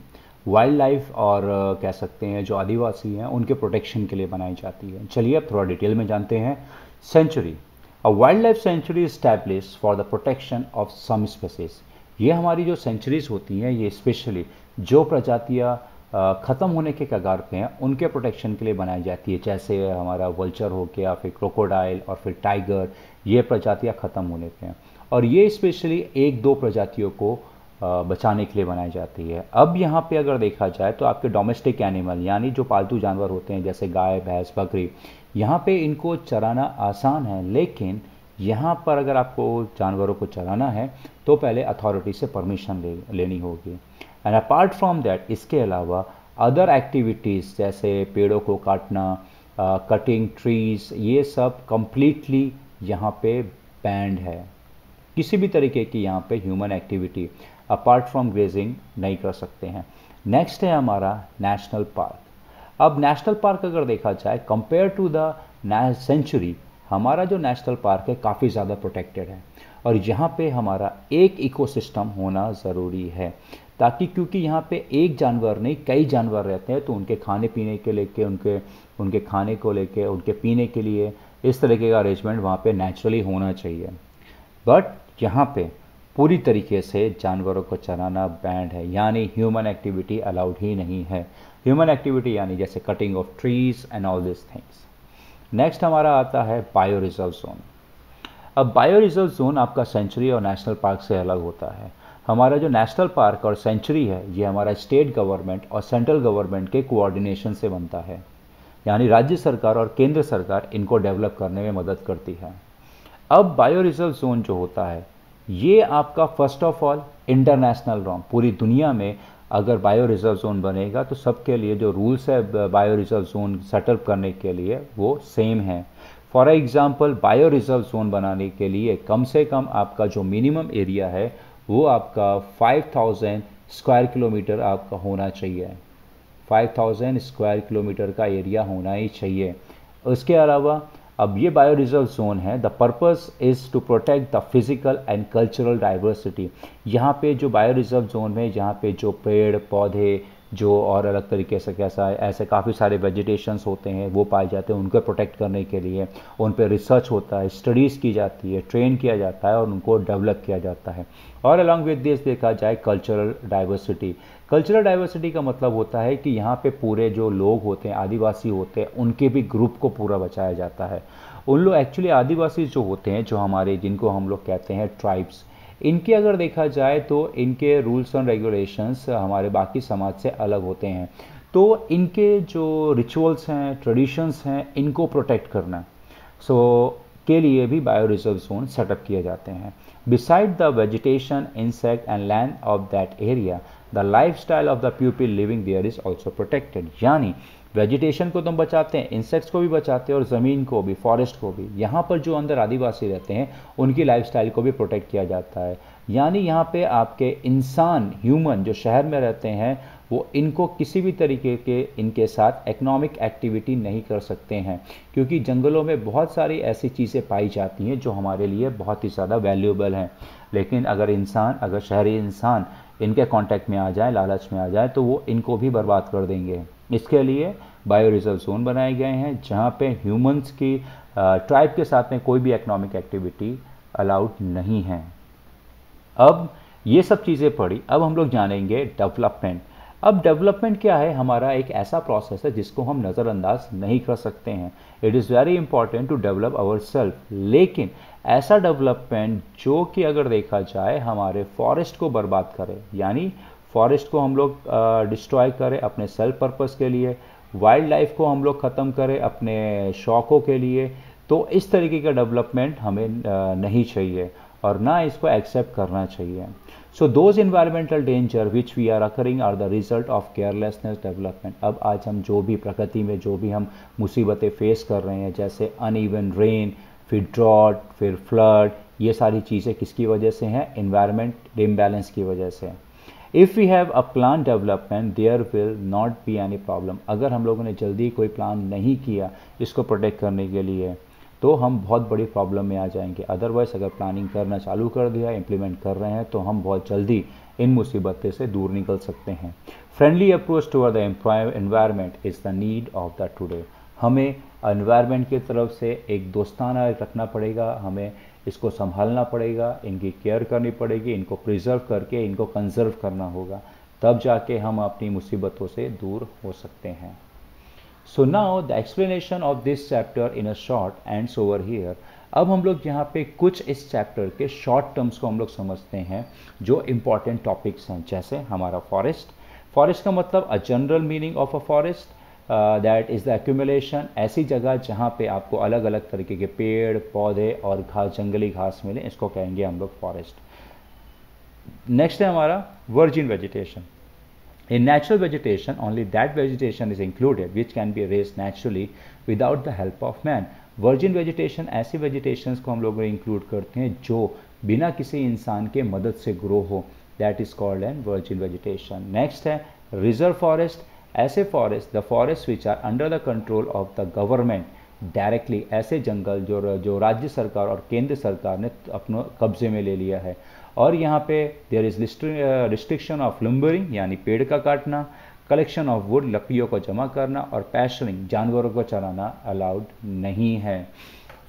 वाइल्ड लाइफ और कह सकते हैं जो आदिवासी हैं उनके प्रोटेक्शन के लिए बनाई जाती है। चलिए अब थोड़ा डिटेल में जानते हैं। Sanctuary, a wild life sanctuary establish for the protection of some species. ये हमारी जो सेंचुरीज होती हैं ये स्पेशली जो प्रजातियाँ ख़त्म होने के कगार पे हैं उनके प्रोटेक्शन के लिए बनाई जाती है। जैसे हमारा वल्चर हो गया, फिर क्रोकोडाइल और फिर टाइगर, ये प्रजातियाँ ख़त्म होने पे हैं और ये स्पेशली एक दो प्रजातियों को बचाने के लिए बनाई जाती है। अब यहाँ पे अगर देखा जाए तो आपके डोमेस्टिक एनिमल यानी जो पालतू जानवर होते हैं जैसे गाय, भैंस, बकरी, यहाँ पे इनको चराना आसान है, लेकिन यहाँ पर अगर आपको जानवरों को चराना है तो पहले अथॉरिटी से परमिशन लेनी होगी। एंड अपार्ट फ्रॉम दैट, इसके अलावा अदर एक्टिविटीज़ जैसे पेड़ों को काटना, कटिंग ट्रीज, ये सब कंप्लीटली यहाँ पे बैंड है। किसी भी तरीके की यहाँ पे human activity apart from grazing नहीं कर सकते हैं। नेक्स्ट है हमारा नेशनल पार्क। अब नेशनल पार्क अगर देखा जाए कंपेयर टू द सेंचुरी, हमारा जो नेशनल पार्क है काफ़ी ज़्यादा प्रोटेक्टेड है और यहाँ पे हमारा एक इकोसिस्टम होना ज़रूरी है, ताकि क्योंकि यहाँ पे एक जानवर नहीं कई जानवर रहते हैं तो उनके खाने पीने के लेके उनके खाने को लेके उनके पीने के लिए इस तरीके का अरेंजमेंट वहाँ पे नेचुरली होना चाहिए। बट यहाँ पे पूरी तरीके से जानवरों को चराना बैंड है, यानी ह्यूमन एक्टिविटी अलाउड ही नहीं है। ह्यूमन एक्टिविटी यानी जैसे cutting of trees and all this things. Next हमारा आता है बायो रिजर्व जोन। अब बायो रिजर्व जोन आपका सेंचुरी और नेशनल पार्क से अलग होता है। हमारा जो नेशनल पार्क और सेंचुरी है ये हमारा स्टेट गवर्नमेंट और सेंट्रल गवर्नमेंट के कोऑर्डिनेशन से बनता है, यानी राज्य सरकार और केंद्र सरकार इनको डेवलप करने में मदद करती है। अब बायो रिजर्व जोन जो होता है ये आपका first of all international norm, पूरी दुनिया में अगर बायो रिजर्व जोन बनेगा तो सबके लिए जो रूल्स है बायो रिजर्व जोन सेटअप करने के लिए वो सेम है। For example bio reserve zone बनाने के लिए कम से कम आपका जो मिनिमम एरिया है वो आपका 5000 स्क्वायर किलोमीटर आपका होना चाहिए। 5000 स्क्वायर किलोमीटर का एरिया होना ही चाहिए। उसके अलावा अब ये बायो रिजर्व जोन है, the purpose is to protect the physical and cultural diversity. यहाँ पे जो बायो रिजर्व जोन में जहाँ पे जो पेड़ पौधे जो और अलग तरीके से कैसा ऐसे काफ़ी सारे वेजिटेशंस होते हैं वो पाए जाते हैं, उनको प्रोटेक्ट करने के लिए उन पे रिसर्च होता है, स्टडीज़ की जाती है, ट्रेन किया जाता है और उनको डेवलप किया जाता है। और अलॉन्ग विद दिस देखा जाए कल्चरल डाइवर्सिटी। कल्चरल डाइवर्सिटी का मतलब होता है कि यहाँ पे पूरे जो लोग होते हैं आदिवासी होते हैं उनके भी ग्रुप को पूरा बचाया जाता है। उन लोग एक्चुअली आदिवासी जो होते हैं जो हमारे जिनको हम लोग कहते हैं ट्राइब्स, इनके अगर देखा जाए तो इनके रूल्स एंड रेगुलेशंस हमारे बाकी समाज से अलग होते हैं, तो इनके जो रिचुअल्स हैं, ट्रेडिशंस हैं, इनको प्रोटेक्ट करना के लिए भी बायो रिजर्व जोन सेटअप किए जाते हैं। Beside the vegetation, insect and land of that area, the life style of the people living there is also protected. यानी वेजिटेशन को तो हम बचाते हैं, इंसेक्ट्स को भी बचाते हैं और ज़मीन को भी, फॉरेस्ट को भी। यहाँ पर जो अंदर आदिवासी रहते हैं उनकी लाइफस्टाइल को भी प्रोटेक्ट किया जाता है। यानी यहाँ पे आपके इंसान, ह्यूमन जो शहर में रहते हैं वो इनको किसी भी तरीके के इनके साथ इकोनॉमिक एक्टिविटी नहीं कर सकते हैं, क्योंकि जंगलों में बहुत सारी ऐसी चीज़ें पाई जाती हैं जो हमारे लिए बहुत ही ज़्यादा वैल्यूएबल हैं। लेकिन अगर शहरी इंसान इनके कांटेक्ट में आ जाए, लालच में आ जाए, तो वो इनको भी बर्बाद कर देंगे। इसके लिए बायो रिजर्व जोन बनाए गए हैं जहाँ पे ह्यूमंस की ट्राइब के साथ में कोई भी इकोनॉमिक एक्टिविटी अलाउड नहीं है। अब ये सब चीज़ें पढ़ी, अब हम लोग जानेंगे डेवलपमेंट। अब डेवलपमेंट क्या है? हमारा एक ऐसा प्रोसेस है जिसको हम नज़रअंदाज नहीं कर सकते हैं। It is very important to develop our self, लेकिन ऐसा डेवलपमेंट जो कि अगर देखा जाए हमारे फॉरेस्ट को बर्बाद करे, यानी फॉरेस्ट को हम लोग डिस्ट्रॉय करें अपने सेल्फ पर्पस के लिए, वाइल्ड लाइफ को हम लोग ख़त्म करें अपने शौक़ों के लिए, तो इस तरीके का डेवलपमेंट हमें नहीं चाहिए और ना इसको एक्सेप्ट करना चाहिए। So those environmental danger which we are occurring are the result of carelessness development. अब आज हम जो भी प्रकृति में जो भी हम मुसीबतें फेस कर रहे हैं, जैसे अनइवन रेन, फिर ड्रॉट, फिर फ्लड, ये सारी चीज़ें किसकी वजह से हैं? इन्वायरमेंट इम्बैलेंस की वजह से। If we have a plan development there will not be any problem. अगर हम लोगों ने जल्दी कोई प्लान नहीं किया इसको प्रोटेक्ट करने के लिए तो हम बहुत बड़ी प्रॉब्लम में आ जाएंगे। अदरवाइज अगर प्लानिंग करना चालू कर दिया, इम्प्लीमेंट कर रहे हैं, तो हम बहुत जल्दी इन मुसीबतों से दूर निकल सकते हैं। Friendly approach toward the environment is the need of the today. हमें एनवायरनमेंट की तरफ से एक दोस्ताना रखना पड़ेगा, हमें इसको संभालना पड़ेगा, इनकी केयर करनी पड़ेगी, इनको प्रिजर्व करके इनको कंजर्व करना होगा, तब जाके हम अपनी मुसीबतों से दूर हो सकते हैं। So now the explanation of this chapter in a short ends over here. अब हम लोग यहाँ पे कुछ इस चैप्टर के शॉर्ट टर्म्स को हम लोग समझते हैं जो इम्पॉर्टेंट टॉपिक्स हैं। जैसे हमारा फॉरेस्ट, फॉरेस्ट का मतलब a general meaning of a forest that is the accumulation, ऐसी जगह जहाँ पे आपको अलग अलग तरीके के पेड़ पौधे और घास, जंगली घास मिले, इसको कहेंगे हम लोग फॉरेस्ट। नेक्स्ट है हमारा virgin vegetation. In natural vegetation, only that vegetation is included which can be raised naturally without the help of man. Virgin vegetation ऐसी vegetations को हम लोग इंक्लूड करते हैं जो बिना किसी इंसान के मदद से ग्रो हो, that is called an virgin vegetation. Next है reserve forest, ऐसे forest, the forests which are under the control of the government directly, ऐसे जंगल जो राज्य सरकार और केंद्र सरकार ने अपने कब्जे में ले लिया है। और यहाँ पे there is restriction of lumbering यानी पेड़ का काटना, कलेक्शन ऑफ वुड लकड़ियों को जमा करना, और पैशनिंग जानवरों को चराना अलाउड नहीं है।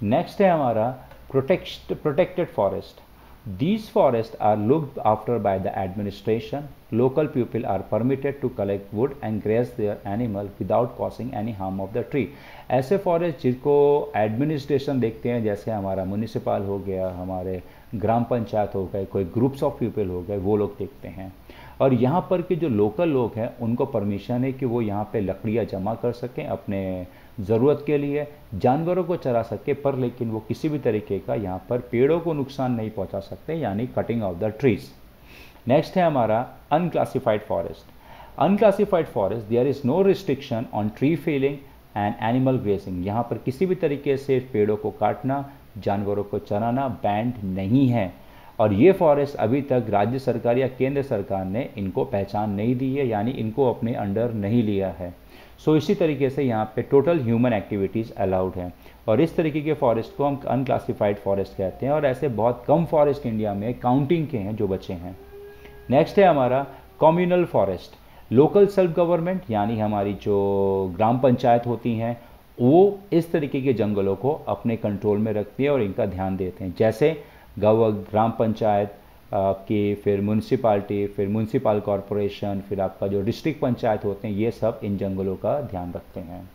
नेक्स्ट है हमारा protected forest. These forests are looked after by the administration. Local people are permitted to collect wood and graze their animal without causing any harm of the tree. ऐसे फॉरेस्ट जिनको एडमिनिस्ट्रेशन देखते हैं, जैसे हमारा म्यूनिसिपल हो गया, हमारे ग्राम पंचायत हो गए, कोई ग्रुप्स ऑफ पीपल हो गए, वो लोग देखते हैं। और यहाँ पर के जो लोकल लोग हैं उनको परमिशन है कि वो यहाँ पे लकड़ियाँ जमा कर सकें अपने ज़रूरत के लिए, जानवरों को चरा सके, पर लेकिन वो किसी भी तरीके का यहाँ पर पेड़ों को नुकसान नहीं पहुँचा सकते, यानी cutting of the trees. Next है हमारा unclassified forest. Unclassified forest there is no restriction on tree felling and animal grazing. यहाँ पर किसी भी तरीके से पेड़ों को काटना, जानवरों को चराना बैंड नहीं है। और ये फॉरेस्ट अभी तक राज्य सरकार या केंद्र सरकार ने इनको पहचान नहीं दी है, यानी इनको अपने अंडर नहीं लिया है। सो इसी तरीके से यहाँ पे टोटल ह्यूमन एक्टिविटीज़ अलाउड हैं, और इस तरीके के फॉरेस्ट को हम अनक्लासिफाइड फॉरेस्ट कहते हैं। और ऐसे बहुत कम फॉरेस्ट इंडिया में काउंटिंग के हैं जो बचे हैं। नेक्स्ट है हमारा communal forest. Local self government यानी हमारी जो ग्राम पंचायत होती हैं वो इस तरीके के जंगलों को अपने कंट्रोल में रखती है और इनका ध्यान देते हैं। जैसे ग्राम पंचायत की, फिर म्यूनसिपाल्टी, फिर म्यूनसिपल कॉरपोरेशन, फिर आपका जो डिस्ट्रिक्ट पंचायत होते हैं, ये सब इन जंगलों का ध्यान रखते हैं।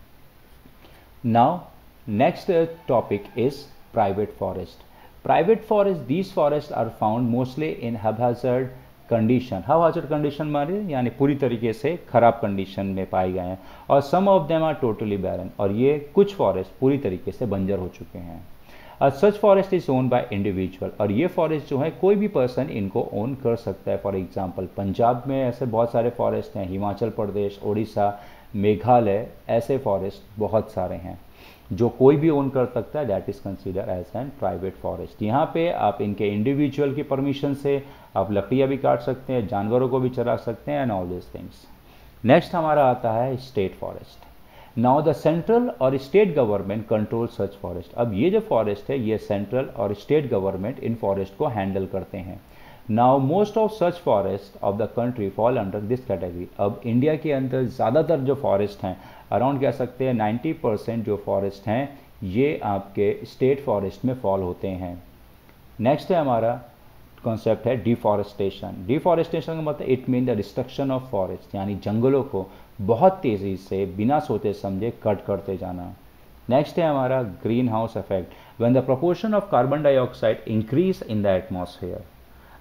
Now next topic is private forest. Private forest, these forest are found mostly in hazard condition. Hazard condition माने यानी पूरी तरीके से खराब कंडीशन में पाए गए हैं, और सम ऑफ देम आर टोटली बैरन, और ये कुछ फॉरेस्ट पूरी तरीके से बंजर हो चुके हैं। Such forest is own by individual, और ये फॉरेस्ट जो है कोई भी पर्सन इनको ओन कर सकता है। फॉर एग्जांपल पंजाब में ऐसे बहुत सारे फॉरेस्ट हैं, हिमाचल प्रदेश, उड़ीसा, मेघालय, ऐसे फॉरेस्ट बहुत सारे हैं जो कोई भी ओन कर सकता है। That is consider as an private forest. यहाँ पे आप इनके इंडिविजुअल की परमिशन से आप लकड़ियाँ भी काट सकते हैं, जानवरों को भी चरा सकते हैं, and all this things. Next हमारा आता है state forest. Now the central और state government control such forest. अब ये जो फॉरेस्ट है ये सेंट्रल और स्टेट गवर्नमेंट इन फॉरेस्ट को हैंडल करते हैं। Now most of such forest of the country fall under this category. अब इंडिया के अंदर ज़्यादातर जो फॉरेस्ट हैं, अराउंड कह सकते हैं 90% जो फॉरेस्ट हैं ये आपके स्टेट फॉरेस्ट में फॉल होते हैं। नेक्स्ट है हमारा कॉन्सेप्ट है डिफॉरेस्टेशन। डिफॉरेस्टेशन का मतलब it mean the destruction of forest, यानी जंगलों को बहुत तेज़ी से बिना सोचे समझे कट करते जाना। नेक्स्ट है हमारा green house effect, when the proportion of carbon dioxide increase in the atmosphere.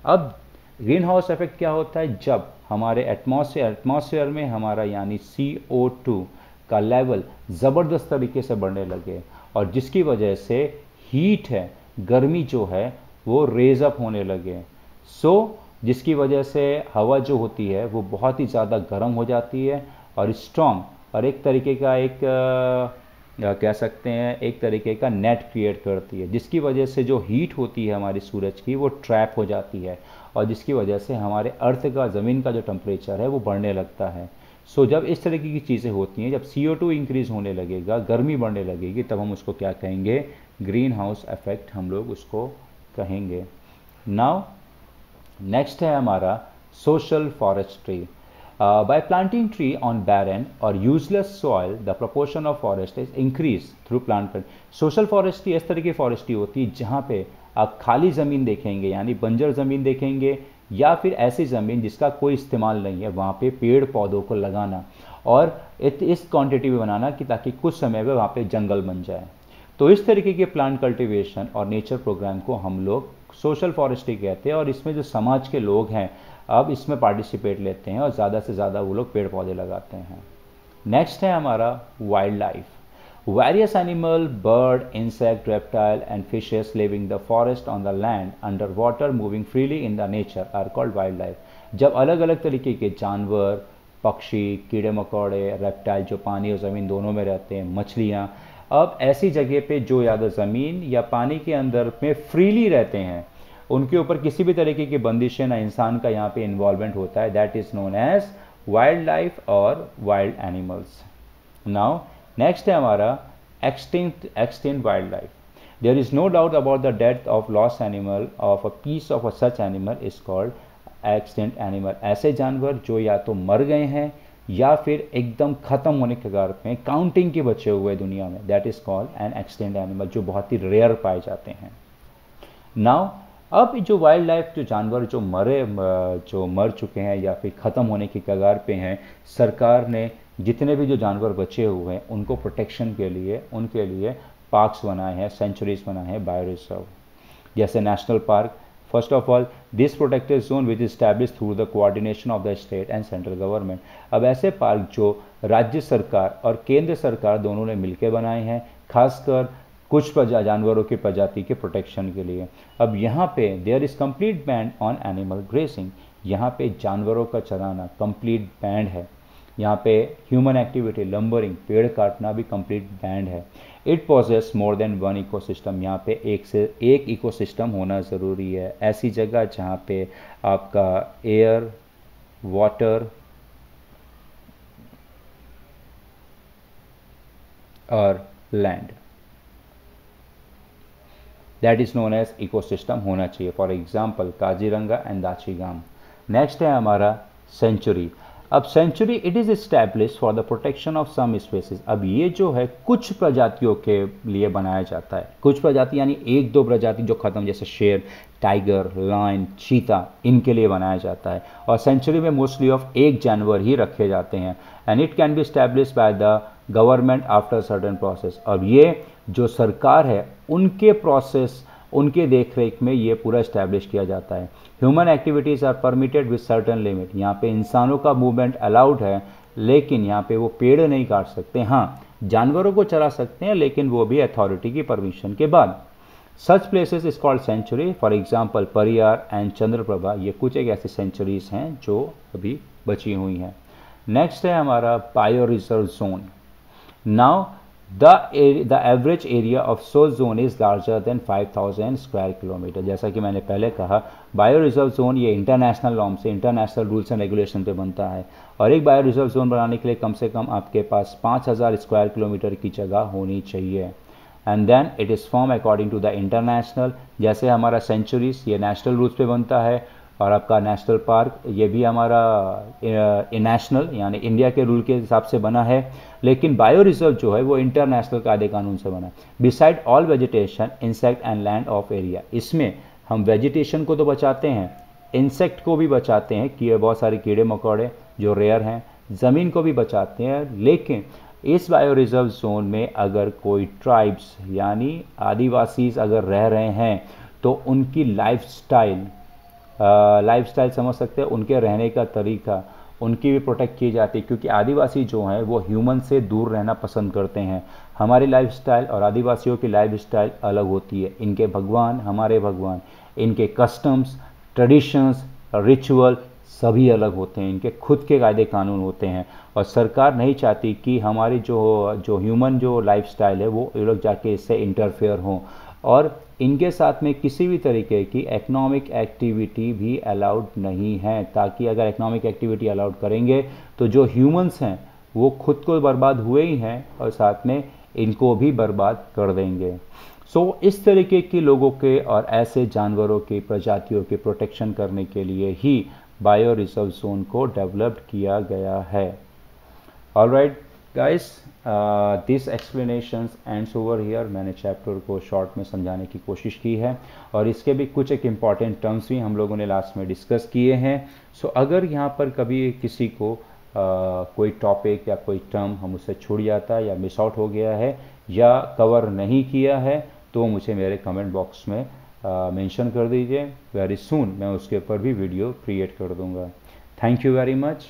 अब ग्रीन हाउस इफेक्ट क्या होता है? जब हमारे एटमॉस्फेयर में हमारा यानी CO2 का लेवल ज़बरदस्त तरीके से बढ़ने लगे और जिसकी वजह से हीट है, गर्मी जो है वो रेज अप होने लगे। जिसकी वजह से हवा जो होती है वो बहुत ही ज़्यादा गर्म हो जाती है और स्ट्रॉन्ग, और एक तरीके का कह सकते हैं एक तरीके का नेट क्रिएट करती है, जिसकी वजह से जो हीट होती है हमारी सूरज की वो ट्रैप हो जाती है और जिसकी वजह से हमारे अर्थ का, ज़मीन का जो टेम्परेचर है वो बढ़ने लगता है। जब इस तरीके की चीज़ें होती हैं, जब CO2 इंक्रीज होने लगेगा, गर्मी बढ़ने लगेगी, तब हम उसको क्या कहेंगे? ग्रीन हाउस इफेक्ट हम लोग उसको कहेंगे। नाउ नेक्स्ट है हमारा social forestry. By planting tree on barren or useless soil, the proportion of forest is increased through plant. Social forestry इस तरह की फॉरेस्ट्री होती है जहाँ पे आप खाली ज़मीन देखेंगे, यानी बंजर ज़मीन देखेंगे, या फिर ऐसी ज़मीन जिसका कोई इस्तेमाल नहीं है, वहाँ पे पेड़ पौधों को लगाना और इस क्वांटिटी में बनाना कि ताकि कुछ समय में वहाँ पे जंगल बन जाए। तो इस तरीके के प्लांट कल्टीवेशन और नेचर प्रोग्राम को हम लोग सोशल फॉरेस्ट्री कहते हैं और इसमें जो समाज के लोग हैं अब इसमें पार्टिसिपेट लेते हैं और ज़्यादा से ज़्यादा वो लोग पेड़ पौधे लगाते हैं। नेक्स्ट है हमारा wild life. Various animal, bird, insect, reptile and fishes living the forest on the land, under water, moving freely in the nature are called wild life. जब अलग अलग तरीके के जानवर, पक्षी, कीड़े मकोड़े, रेप्टाइल जो पानी और ज़मीन दोनों में रहते हैं, मछलियाँ, अब ऐसी जगह पे जो या तो ज़मीन या पानी के अंदर में फ्रीली रहते हैं, उनके ऊपर किसी भी तरीके की बंदिशें ना इंसान का यहाँ पे इन्वॉल्वमेंट होता है, that is known as wild life और वाइल्ड एनिमल्स। नाउ नेक्स्ट है हमारा extinct wild life. There is no doubt about the death of lost animal of a piece of a such animal is called extinct animal. ऐसे जानवर जो या तो मर गए हैं या फिर एकदम खत्म होने के कगार पे काउंटिंग के बचे हुए दुनिया में, that is called an extinct animal, जो बहुत ही रेयर पाए जाते हैं। नाउ अब जो वाइल्ड लाइफ, जो जानवर जो मर चुके हैं या फिर ख़त्म होने की कगार पे हैं, सरकार ने जितने भी जो जानवर बचे हुए हैं उनको प्रोटेक्शन के लिए उनके लिए पार्क्स बनाए हैं, सेंचुरीज बनाए हैं, बायो रिजर्व। जैसे national park, first of all this protected zone which establish through the coordination of the state and central government. अब ऐसे पार्क जो राज्य सरकार और केंद्र सरकार दोनों ने मिलकर बनाए हैं, खासकर कुछ जानवरों की प्रजाति के प्रोटेक्शन के लिए। अब यहाँ पे there is complete ban on animal grazing, यहाँ पे जानवरों का चराना कंप्लीट बैंड है। यहाँ पे ह्यूमन एक्टिविटी, लंबरिंग, पेड़ काटना भी कंप्लीट बैंड है। It possesses more than one ecosystem, यहाँ पे एक से एक इकोसिस्टम होना ज़रूरी है। ऐसी जगह जहाँ पे आपका एयर, वाटर और land, that is known as ecosystem होना चाहिए। For example Kaziranga and Dachigam. Next है हमारा सेंचुरी। अब sanctuary it is establish for the protection of some species. अब ये जो है कुछ प्रजातियों के लिए बनाया जाता है, कुछ प्रजाति यानी एक दो प्रजाति जो खत्म, जैसे शेर, टाइगर, लायन, चीता, इनके लिए बनाया जाता है। और सेंचुरी में मोस्टली ऑफ एक जानवर ही रखे जाते हैं and it can be establish by the government after certain process. अब ये जो सरकार है उनके प्रोसेस, उनके देखरेख में ये पूरा इस्टेब्लिश किया जाता है। Human activities are permitted with certain limit, यहाँ पे इंसानों का मूवमेंट अलाउड है, लेकिन यहाँ पे वो पेड़ नहीं काट सकते। हाँ, जानवरों को चरा सकते हैं, लेकिन वो भी अथॉरिटी की परमिशन के बाद। Such places is called sanctuary, for example Periyar and Chandraprabha, ये कुछ एक ऐसी सेंचुरीज हैं जो अभी बची हुई हैं। नेक्स्ट है हमारा bio reserve zone. Now the average area of such zone is larger than 5000 square kilometre. जैसा कि मैंने पहले कहा, बायो रिजर्व जोन ये इंटरनेशनल नॉर्म से, इंटरनेशनल रूल्स एंड रेगुलेशन पे बनता है और एक बायो रिजर्व जोन बनाने के लिए कम से कम आपके पास 5000 स्क्वायर किलोमीटर की जगह होनी चाहिए। And then it is form according to the international, जैसे हमारा सेंचुरीज ये नेशनल रूल्स पे बनता है और आपका नेशनल पार्क ये भी हमारा नेशनल यानी इंडिया के रूल के हिसाब से बना है, लेकिन बायो रिजर्व जो है वो इंटरनेशनल कायदे कानून से बना है। Beside all vegetation, insect and land of area, इसमें हम वेजिटेशन को तो बचाते हैं, इंसेक्ट को भी बचाते हैं कि बहुत सारे कीड़े मकोड़े जो रेयर हैं, ज़मीन को भी बचाते हैं। लेकिन इस बायो रिजर्व जोन में अगर कोई ट्राइब्स यानी आदिवासी अगर रह रहे हैं तो उनकी लाइफस्टाइल लाइफस्टाइल समझ सकते हैं, उनके रहने का तरीका, उनकी भी प्रोटेक्ट की जाती है, क्योंकि आदिवासी जो हैं वो ह्यूमन से दूर रहना पसंद करते हैं। हमारी लाइफस्टाइल और आदिवासियों की लाइफस्टाइल अलग होती है। इनके भगवान, हमारे भगवान, इनके कस्टम्स, ट्रेडिशंस, रिचुअल सभी अलग होते हैं। इनके खुद के कायदे कानून होते हैं और सरकार नहीं चाहती कि हमारी जो ह्यूमन जो लाइफस्टाइल है वो ये लोग जाके इससे इंटरफेयर हों। और इनके साथ में किसी भी तरीके की इकोनॉमिक एक्टिविटी भी अलाउड नहीं है, ताकि अगर इकोनॉमिक एक्टिविटी अलाउड करेंगे तो जो ह्यूमंस हैं वो खुद को बर्बाद हुए ही हैं और साथ में इनको भी बर्बाद कर देंगे। इस तरीके के लोगों के और ऐसे जानवरों के प्रजातियों के प्रोटेक्शन करने के लिए ही बायो रिजर्व जोन को डेवलप किया गया है। Alright guys, this explanations ends over here. मैंने चैप्टर को शॉर्ट में समझाने की कोशिश की है और इसके भी कुछ एक इम्पॉर्टेंट टर्म्स भी हम लोगों ने लास्ट में डिस्कस किए हैं। अगर यहाँ पर कभी किसी को कोई टॉपिक या कोई टर्म हमसे छूट जाता है या मिस आउट हो गया है या कवर नहीं किया है तो मुझे मेरे कमेंट बॉक्स में मेंशन कर दीजिए। वेरी सून मैं उसके ऊपर भी वीडियो क्रिएट कर दूंगा। Thank you very much.